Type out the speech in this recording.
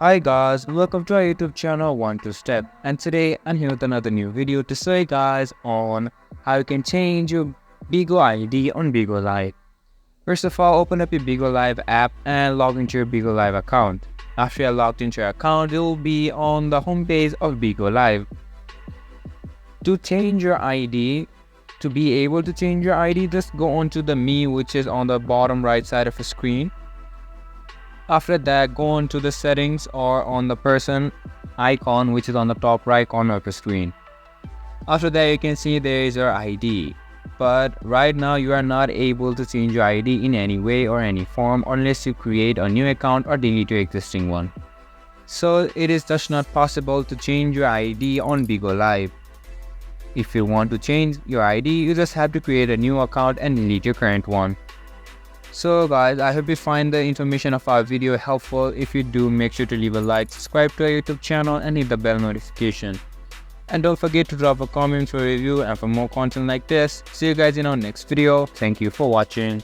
Hi guys, welcome to our YouTube channel 1 to Step, and today I'm here with another new video to show you guys on how you can change your Bigo ID on Bigo Live. First of all, open up your Bigo Live app and log into your Bigo Live account. After you're logged into your account, it will be on the homepage of Bigo Live. To change your ID, to be able to change your ID, just go onto the Me, which is on the bottom right side of the screen. After that, go on to the settings or on the person icon, which is on the top right corner of the screen. After that, you can see there is your ID. But right now, you are not able to change your ID in any way or any form unless you create a new account or delete your existing one. So it is just not possible to change your ID on Bigo Live. If you want to change your ID, you just have to create a new account and delete your current one. So guys, I hope you find the information of our video helpful. If you do, make sure to leave a like, subscribe to our YouTube channel and hit the bell notification. And don't forget to drop a comment for a review and for more content like this. See you guys in our next video. Thank you for watching.